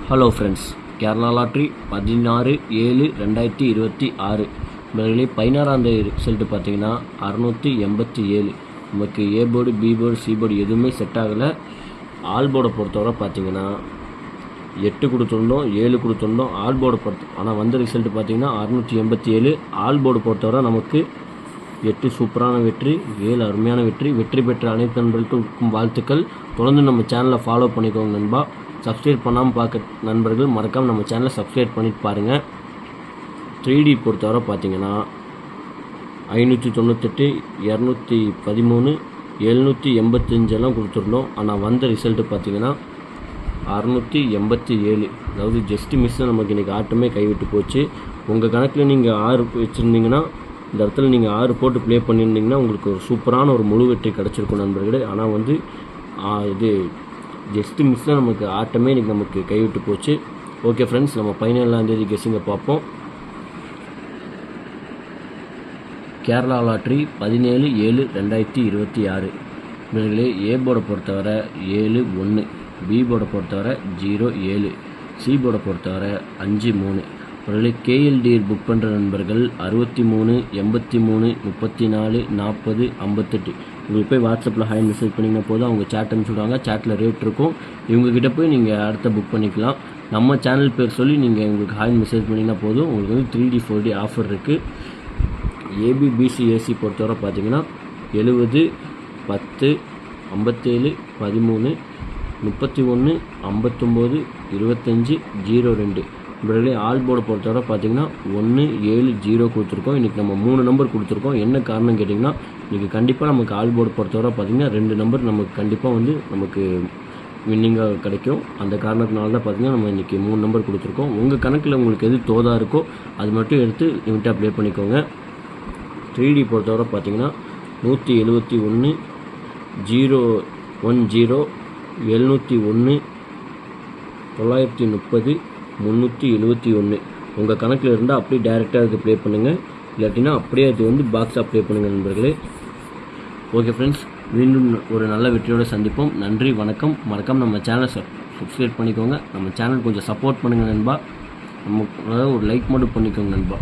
Hello friends, Kerala lottery 16/7/2026 முதலிலே 16ஆம் தேதி result பார்த்தீங்கன்னா 687. நமக்கு A board, B board, C board எதுவுமே செட் ஆகலை. ஆல் போர்டை பொறுத்தவரை பார்த்தீங்கன்னா 8 கொடுத்துருந்தோம், 7 கொடுத்துருந்தோம். ஆல் போர்டை ஆனால் வந்த ரிசல்ட்டு பார்த்தீங்கன்னா 687. ஆல் போர்டு பொறுத்தவரை நமக்கு 8 சூப்பரான வெற்றி, 7 அருமையான வெற்றி. வெற்றி பெற்ற அனைத்து நண்பர்களுக்கும் வாழ்த்துக்கள். தொடர்ந்து நம்ம சேனலை ஃபாலோ பண்ணிக்கோங்க நண்பா. சப்ஸ்கிரைப் பண்ணாமல் பார்க்க நண்பர்கள் மறக்காமல் நம்ம சேனலை சப்ஸ்கிரைப் பண்ணிட்டு பாருங்கள். 3D பொறுத்தவரை பார்த்தீங்கன்னா 598, 213, 785 கொடுத்துருந்தோம். ஆனால் வந்த ரிசல்ட்டு பார்த்தீங்கன்னா 687. அதாவது ஜஸ்ட்டு மிஸ்ஸாக நமக்கு இன்றைக்கி ஆட்டமே கைவிட்டு போச்சு. உங்கள் கணக்கில் நீங்கள் 6 வச்சுருந்தீங்கன்னா இந்த இடத்துல நீங்கள் 6 போட்டு ப்ளே பண்ணியிருந்தீங்கன்னா உங்களுக்கு ஒரு சூப்பரான ஒரு முழு வெற்றி கிடச்சிருக்கும் நண்பர்களே. ஆனால் வந்து இது ஜஸ்ட்டு மிஸ்ஸாக நமக்கு ஆட்டமே இன்றைக்கி நமக்கு கைவிட்டு போச்சு. ஓகே ஃப்ரெண்ட்ஸ், நம்ம 17ஆம் தேதி கெஸ்ஸிங்கை பார்ப்போம். கேரளா லாட்ரி 17/7/2026 இவர்களே. ஏ போர்டை பொறுத்தவரை 7-1, பி போர்டை பொறுத்தவரை 0-7, சி போர்டை பொறுத்தவரை 5-3. இவர்களே கேஎல்டி புக் பண்ணுற நண்பர்கள் 63, 83, 34, 40, 58. உங்களுக்கு போய் வாட்ஸ்அப்பில் ஹாய் மெசேஜ் பண்ணிங்கன்னா போதும், அவங்க சேட் அனுப்பிச்சுடுவாங்க. சேட்டில் ரேட் இருக்கும். இவங்ககிட்ட போய் நீங்கள் அடுத்த புக் பண்ணிக்கலாம். நம்ம சேனல் பேர் சொல்லி நீங்கள் உங்களுக்கு ஹாய் மெசேஜ் பண்ணிங்கன்னா போதும். உங்களுக்கு வந்து 3D 4D ஆஃபர் இருக்குது. ஏபி, பிசி, ஏசி பொறுத்தவரை பார்த்தீங்கன்னா 70, 10, 57, 13, 31, 59, 25, 02. இப்படி ஆல் போர்டை பொறுத்தவரை பார்த்தீங்கன்னா 1, 7, 0 கொடுத்துருக்கோம். இன்றைக்கி நம்ம 3 நம்பர் கொடுத்துருக்கோம். என்ன காரணம் கேட்டிங்கன்னா இன்றைக்கி கண்டிப்பாக நமக்கு ஆல் போர்டு பொறுத்தவரை பார்த்திங்கன்னா 2 நம்பர் நமக்கு கண்டிப்பாக வந்து நமக்கு வின்னிங்காக கிடைக்கும். அந்த காரணத்தினால தான் பார்த்திங்கன்னா நம்ம இன்றைக்கி 3 நம்பர் கொடுத்துருக்கோம். உங்கள் கணக்கில் உங்களுக்கு எது தோதாக இருக்கோ அது மட்டும் எடுத்து லிமிட்டாக ப்ளே பண்ணிக்கோங்க. 3D பொறுத்தவரை பார்த்திங்கன்னா 171, 010, 701, 930, 371. உங்கள் கணக்கில் இருந்தால் அப்படியே டேரெக்டாக அதுக்கு ப்ளே பண்ணுங்கள். இல்லாட்டினா அப்படியே அது வந்து பாக்ஸாக ப்ளே பண்ணுங்கள் நண்பர்களே. ஓகே ஃப்ரெண்ட்ஸ், மீண்டும் ஒரு நல்ல வெற்றியோடு சந்திப்போம். நன்றி, வணக்கம். மறக்காமல் நம்ம சேனலை சப்ஸ்கிரைப் பண்ணிக்கோங்க. நம்ம சேனல் கொஞ்சம் சப்போர்ட் பண்ணுங்கள் நண்பா. நம்ம ஒரு லைக் மட்டும் பண்ணிக்கோங்க நண்பா.